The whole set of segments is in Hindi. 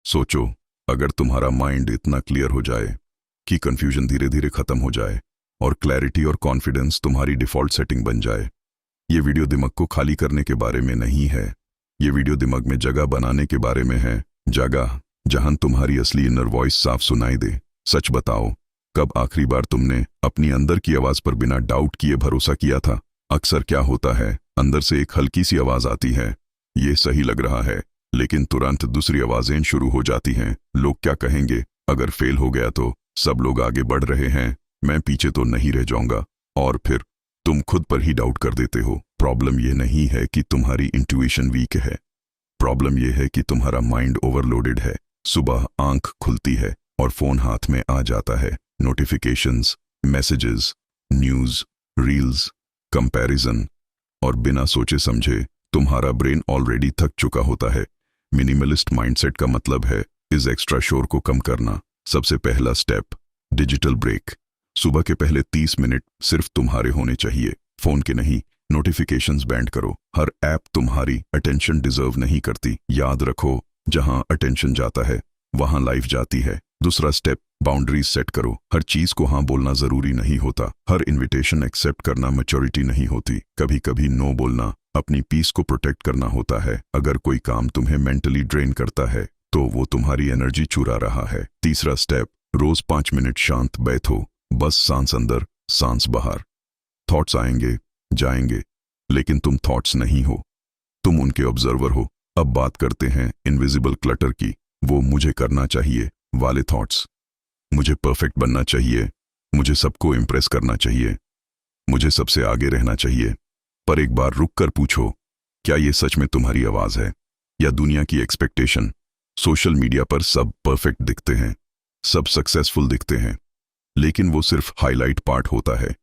सोचो, अगर तुम्हारा माइंड इतना क्लियर हो जाए कि कंफ्यूजन धीरे धीरे खत्म हो जाए और क्लैरिटी और कॉन्फिडेंस तुम्हारी डिफॉल्ट सेटिंग बन जाए। ये वीडियो दिमाग को खाली करने के बारे में नहीं है, ये वीडियो दिमाग में जगह बनाने के बारे में है। जगह जहां तुम्हारी असली इनर वॉइस साफ सुनाई दे। सच बताओ, कब आखिरी बार तुमने अपनी अंदर की आवाज पर बिना डाउट किए भरोसा किया था? अक्सर क्या होता है, अंदर से एक हल्की सी आवाज आती है, ये सही लग रहा है, लेकिन तुरंत दूसरी आवाजें शुरू हो जाती हैं। लोग क्या कहेंगे? अगर फेल हो गया तो? सब लोग आगे बढ़ रहे हैं, मैं पीछे तो नहीं रह जाऊंगा? और फिर तुम खुद पर ही डाउट कर देते हो। प्रॉब्लम यह नहीं है कि तुम्हारी इंट्यूशन वीक है, प्रॉब्लम यह है कि तुम्हारा माइंड ओवरलोडेड है। सुबह आंख खुलती है और फोन हाथ में आ जाता है। Notifications, messages, news, reels, comparison, और बिना सोचे समझे तुम्हारा ब्रेन ऑलरेडी थक चुका होता है। मिनिमलिस्ट माइंडसेट का मतलब है इस एक्स्ट्रा शोर को कम करना। सबसे पहला स्टेप, डिजिटल ब्रेक। सुबह के पहले 30 मिनट सिर्फ तुम्हारे होने चाहिए, फोन के नहीं। नोटिफिकेशंस बैंड करो, हर ऐप तुम्हारी अटेंशन डिजर्व नहीं करती। याद रखो, जहां अटेंशन जाता है वहां लाइफ जाती है। दूसरा स्टेप, बाउंड्रीज सेट करो। हर चीज को हाँ बोलना जरूरी नहीं होता, हर इनविटेशन एक्सेप्ट करना मैच्योरिटी नहीं होती। कभी कभी नो बोलना अपनी पीस को प्रोटेक्ट करना होता है। अगर कोई काम तुम्हें मेंटली ड्रेन करता है तो वो तुम्हारी एनर्जी चुरा रहा है। तीसरा स्टेप, रोज 5 मिनट शांत बैठो, बस सांस अंदर सांस बाहर। थॉट्स आएंगे जाएंगे, लेकिन तुम थॉट्स नहीं हो, तुम उनके ऑब्जर्वर हो। अब बात करते हैं इनविजिबल क्लटर की, वो मुझे करना चाहिए वाले थॉट्स। मुझे परफेक्ट बनना चाहिए, मुझे सबको इम्प्रेस करना चाहिए, मुझे सबसे आगे रहना चाहिए। पर एक बार रुक कर पूछो, क्या ये सच में तुम्हारी आवाज है या दुनिया की एक्सपेक्टेशन? सोशल मीडिया पर सब परफेक्ट दिखते हैं, सब सक्सेसफुल दिखते हैं, लेकिन वो सिर्फ हाईलाइट पार्ट होता है।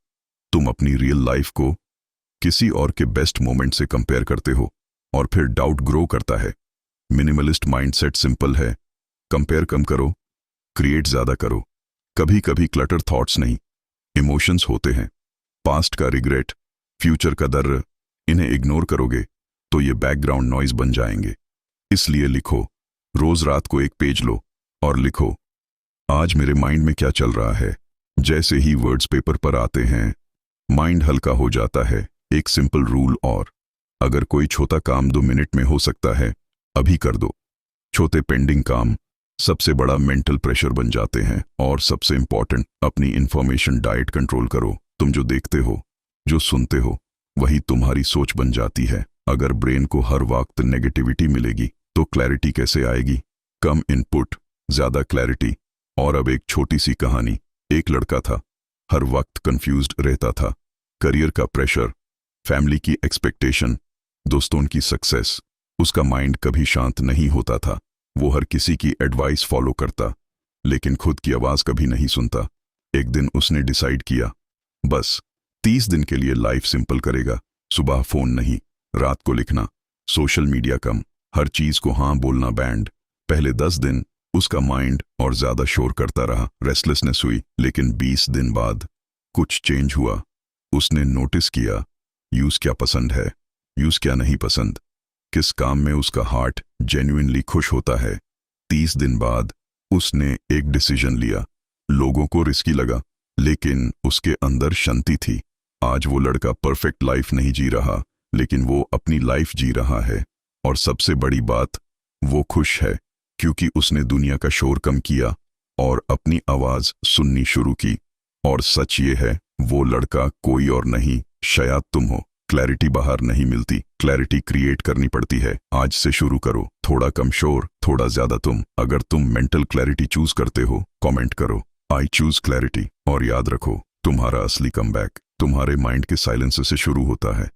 तुम अपनी रियल लाइफ को किसी और के बेस्ट मोमेंट से कंपेयर करते हो और फिर डाउट ग्रो करता है। मिनिमलिस्ट माइंडसेट सिंपल है, कंपेयर कम करो, क्रिएट ज्यादा करो। कभी कभी क्लटर थॉट्स नहीं, इमोशंस होते हैं। पास्ट का रिग्रेट, फ्यूचर का डर, इन्हें इग्नोर करोगे तो ये बैकग्राउंड नॉइज बन जाएंगे। इसलिए लिखो, रोज रात को एक पेज लो और लिखो, आज मेरे माइंड में क्या चल रहा है। जैसे ही वर्ड्स पेपर पर आते हैं, माइंड हल्का हो जाता है। एक सिंपल रूल और, अगर कोई छोटा काम 2 मिनट में हो सकता है, अभी कर दो। छोटे पेंडिंग काम सबसे बड़ा मेंटल प्रेशर बन जाते हैं। और सबसे इंपॉर्टेंट, अपनी इंफॉर्मेशन डाइट कंट्रोल करो। तुम जो देखते हो, जो सुनते हो, वही तुम्हारी सोच बन जाती है। अगर ब्रेन को हर वक्त नेगेटिविटी मिलेगी तो क्लैरिटी कैसे आएगी? कम इनपुट, ज्यादा क्लैरिटी। और अब एक छोटी सी कहानी। एक लड़का था, हर वक्त कंफ्यूज्ड रहता था। करियर का प्रेशर, फैमिली की एक्सपेक्टेशन, दोस्तों की सक्सेस, उसका माइंड कभी शांत नहीं होता था। वो हर किसी की एडवाइस फॉलो करता, लेकिन खुद की आवाज कभी नहीं सुनता। एक दिन उसने डिसाइड किया, बस 30 दिन के लिए लाइफ सिंपल करेगा। सुबह फोन नहीं, रात को लिखना, सोशल मीडिया कम, हर चीज को हाँ बोलना बैंड। पहले 10 दिन उसका माइंड और ज्यादा शोर करता रहा, रेस्टलेसनेस हुई, लेकिन 20 दिन बाद कुछ चेंज हुआ। उसने नोटिस किया, यूज क्या पसंद है, यूज क्या नहीं पसंद, किस काम में उसका हार्ट जेन्युइनली खुश होता है। 30 दिन बाद उसने एक डिसीजन लिया। लोगों को रिस्की लगा, लेकिन उसके अंदर शांति थी। आज वो लड़का परफेक्ट लाइफ नहीं जी रहा, लेकिन वो अपनी लाइफ जी रहा है। और सबसे बड़ी बात, वो खुश है, क्योंकि उसने दुनिया का शोर कम किया और अपनी आवाज सुननी शुरू की। और सच ये है, वो लड़का कोई और नहीं, शायद तुम हो। क्लैरिटी बाहर नहीं मिलती, क्लैरिटी क्रिएट करनी पड़ती है। आज से शुरू करो, थोड़ा कम शोर, थोड़ा ज्यादा तुम। अगर तुम मेंटल क्लैरिटी चूज करते हो, कमेंट करो, आई चूज क्लैरिटी। और याद रखो, तुम्हारा असली कमबैक तुम्हारे माइंड के साइलेंस से शुरू होता है।